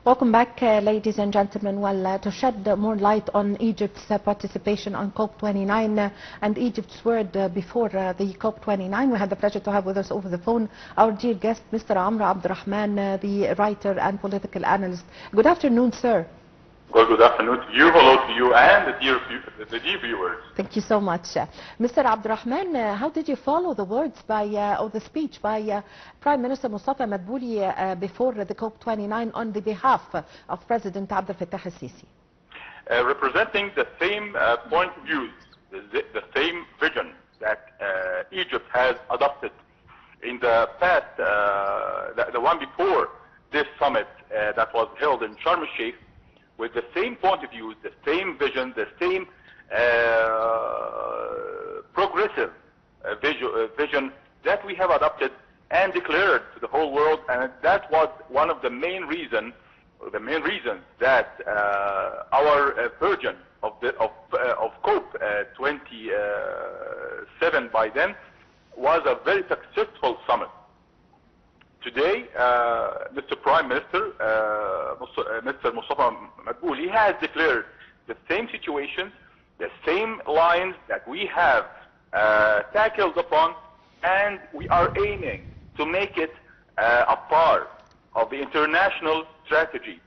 Welcome back, ladies and gentlemen. Well, to shed more light on Egypt's participation on COP29 and Egypt's word before the COP29, we had the pleasure to have with us over the phone our dear guest, Mr. Abdel Rahman, the writer and political analyst. Good afternoon, sir. Well, good afternoon to you, hello to you, and the dear viewers. Thank you so much. Mr. Abdurrahman, how did you follow the words or the speech by Prime Minister Mustafa Madbouli before the COP29 on the behalf of President Abdel Fattah al-Sisi? Representing the same point of views, the same vision that Egypt has adopted in the past, the one before this summit that was held in Sharm el-Sheikh, with the same point of view, the same vision, the same progressive vision that we have adopted and declared to the whole world, and that was one of the main reasons that our version of COP 27 by then was a very successful summit. Today, Mr. Prime Minister, Mr. Mustafa Madbouli has declared the same situations, the same lines that we have tackled upon, and we are aiming to make it a part of the international strategy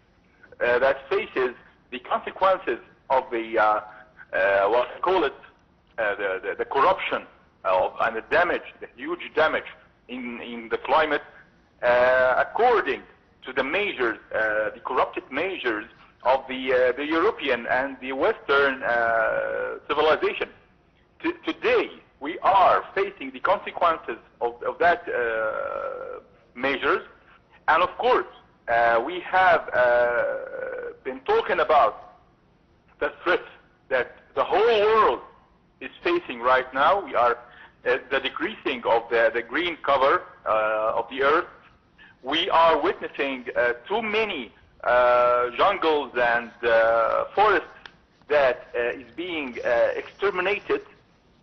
that faces the consequences of the, what I call it, the corruption and the damage, the huge damage in the climate, according to the measures, the corrupted measures of the European and the Western civilization. Today, we are facing the consequences of that measures, and of course, we have been talking about the threat that the whole world is facing right now. We are the decreasing of the green cover of the earth. We are witnessing too many jungles and forests that is being exterminated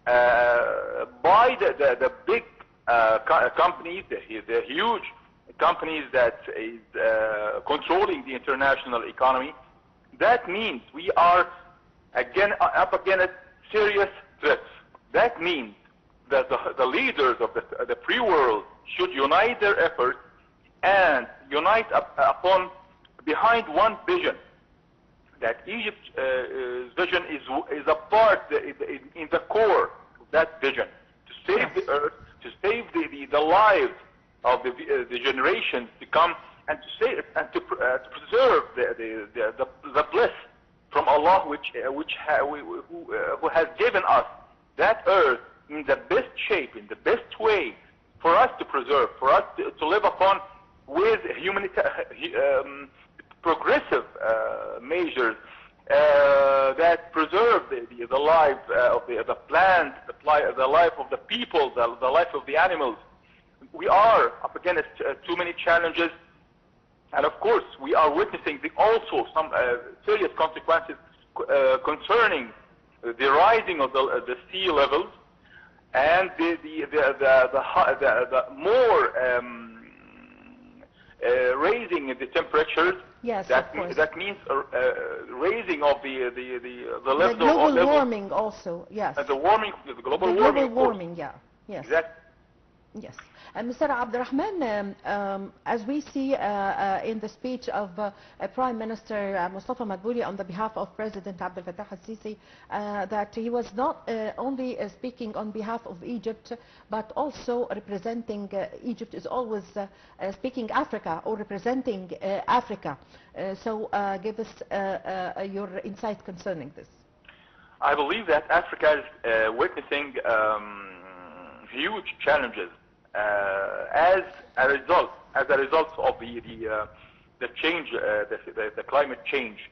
by the big companies, the huge companies that is controlling the international economy. That means we are again up against serious threats. That means that the leaders of the free world should unite their efforts and unite behind one vision. That Egypt's vision is a part in the core of that vision, to save the earth, to save the lives of the generations to come, and to save and to preserve the bliss from Allah, who has given us that earth in the best shape, in the best way, for us to preserve, for us to live upon, with progressive measures that preserve the life of the plants, the life of the people, the life of the animals. We are up against too many challenges, and of course we are witnessing also some serious consequences concerning the rising of the sea levels and the more raising in the temperatures. Yes, that means raising of the level of global warming also. Yes. The global warming. Yeah. Yes. Exactly. Yes. Mr. Abdurrahman, as we see in the speech of Prime Minister Mustafa Madbouli on the behalf of President Abdel Fattah al-Sisi, that he was not only speaking on behalf of Egypt, but also representing Egypt is always speaking Africa or representing Africa. So give us your insight concerning this. I believe that Africa is witnessing huge challenges as a result of the change, the climate change.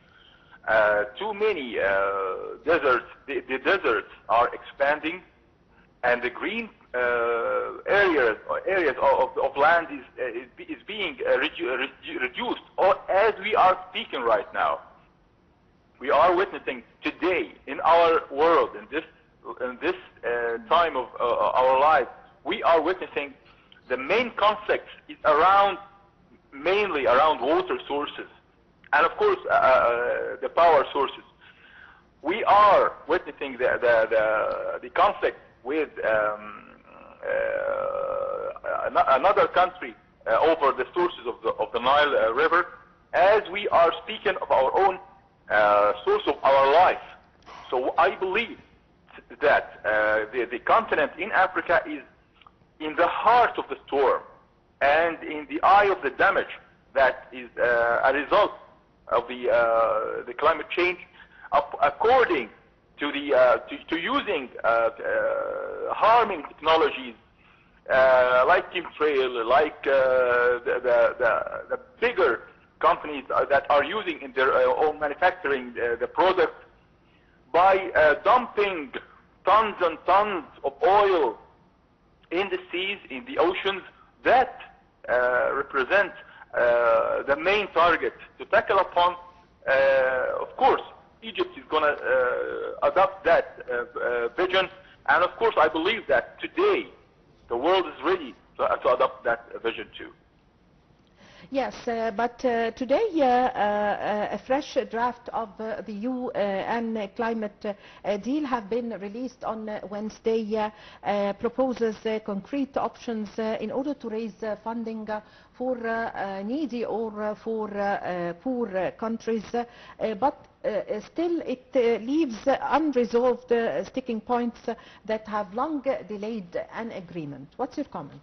Too many deserts, the deserts are expanding, and the green areas of land is being reduced. Or as we are speaking right now, we are witnessing today in our world, in this time of our lives, we are witnessing the main conflict is mainly around water sources. and of course the power sources. We are witnessing the conflict with another country over the sources of the Nile River, as we are speaking of our own source of our life. So I believe that the continent in Africa is in the heart of the storm and in the eye of the damage that is a result of the climate change, according to to using harming technologies like chemtrail, like the bigger companies that are using in their own manufacturing the product, by dumping tons and tons of oil in the seas, in the oceans, that represent the main target to tackle upon. Of course, Egypt is going to adopt that vision, and of course I believe that today the world is ready to adopt that vision too. Yes, but today a fresh draft of the UN climate deal have been released on Wednesday, proposes concrete options in order to raise funding for needy or for poor countries, but still it leaves unresolved sticking points that have long delayed an agreement. What's your comment?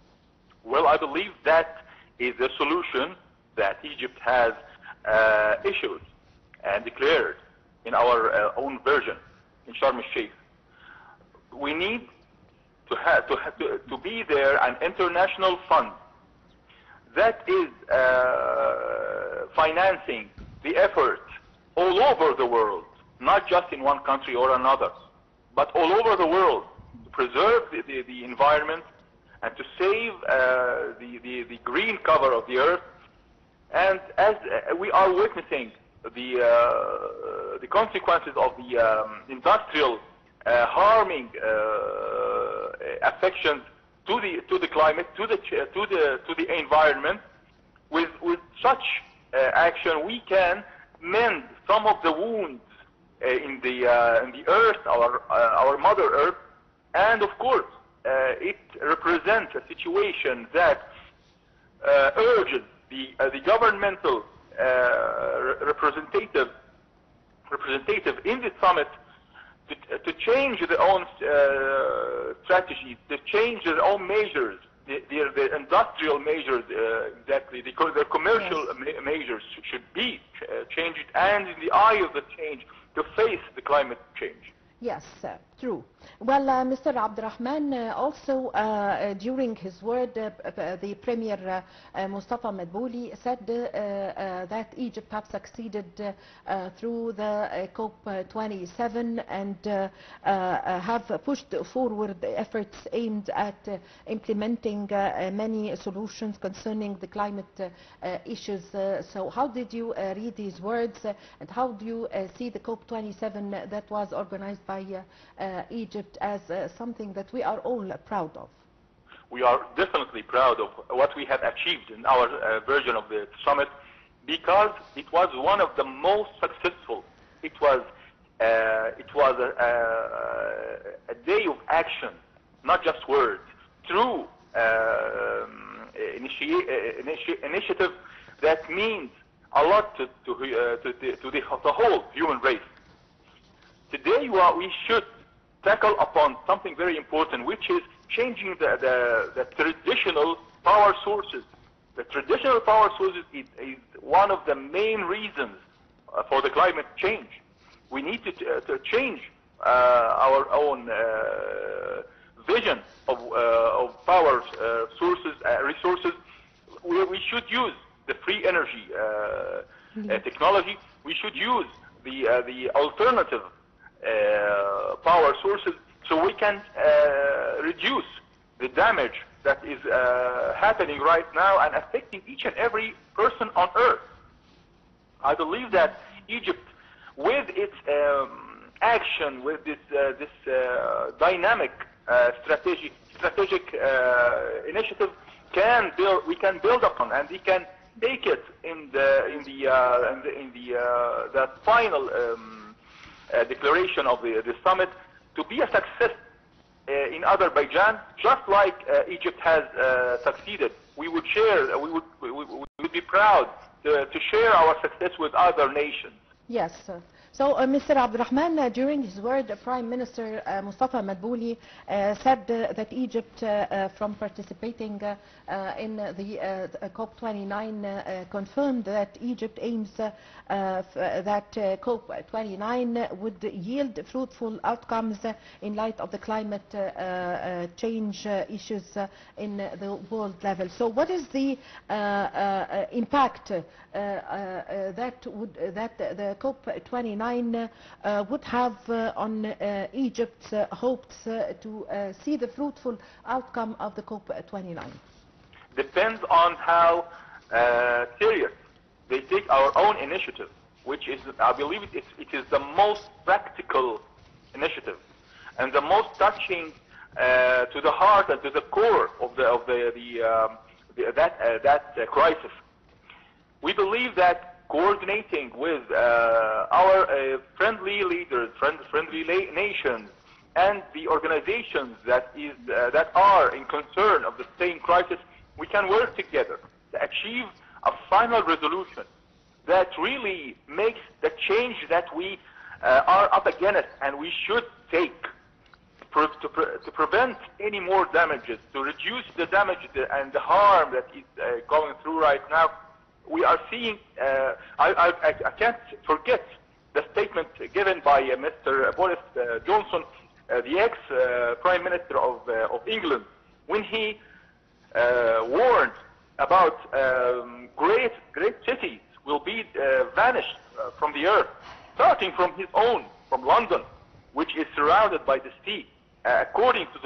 Well, I believe that is the solution that Egypt has issued and declared in our own version in Sharm el-Sheikh. We need to be there an international fund that is financing the effort all over the world, not just in one country or another, but all over the world, to preserve the environment and to save the green cover of the earth. And as we are witnessing the consequences of the industrial harming affections to the climate, to the environment, with such action we can mend some of the wounds in the earth, our Mother Earth, and of course it represents a situation that urges the governmental representative in the summit to change their own strategies, to change their own measures, the industrial measures, exactly, the commercial measures should be changed, and in the eye of the change, to face the climate change. Yes, true. Well, Mr. Abdurrahman, also during his word, the Premier Mustafa Madbouli said that Egypt have succeeded through the COP27 and have pushed forward efforts aimed at implementing many solutions concerning the climate issues. So how did you read these words, and how do you see the COP27 that was organized by Egypt as something that we are all proud of? We are definitely proud of what we have achieved in our version of the summit, because it was one of the most successful. It was a day of action, not just words, through initiative that means a lot to the whole human race. Today we should tackle upon something very important, which is changing the traditional power sources. The traditional power sources is one of the main reasons for the climate change. We need to change our own vision of power sources, resources. We should use the free energy technology. We should use the alternative power sources, so we can reduce the damage that is happening right now and affecting each and every person on earth. I believe that Egypt, with its action, with this dynamic strategic initiative, we can build upon, and we can take it in the final declaration of the summit to be a success in Azerbaijan, just like Egypt has succeeded. We would share, we would be proud to share our success with other nations. Yes. So, Mr. Abdulrahman, during his word, Prime Minister Mustafa Madbouli said that Egypt, from participating in the COP29, confirmed that Egypt aims that COP29 would yield fruitful outcomes in light of the climate change issues in the world level. So, what is the impact that the COP29 would have on Egypt's hopes to see the fruitful outcome of the COP29? Depends on how serious they take our own initiative, which is, I believe, it is the most practical initiative and the most touching to the heart and to the core of that crisis. We believe that coordinating with our friendly leaders, friendly nations, and the organizations that are in concern of the same crisis, we can work together to achieve a final resolution that really makes the change that we are up against and we should take to prevent any more damages, to reduce the damage and the harm that is going through right now. We are seeing, I can't forget the statement given by Mr. Boris Johnson, the ex-Prime Minister of England, when he warned about great cities will be vanished from the earth, starting from his own, from London, which is surrounded by the sea, according to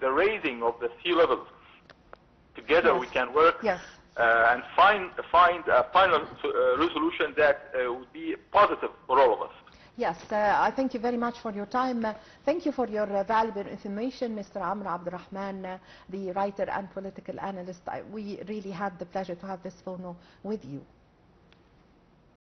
the raising of the sea levels. Together we can work. Yes. And find a final resolution that would be positive for all of us. Yes, I thank you very much for your time. Thank you for your valuable information, Mr. Amr Abdulrahman, the writer and political analyst. We really had the pleasure to have this phone with you.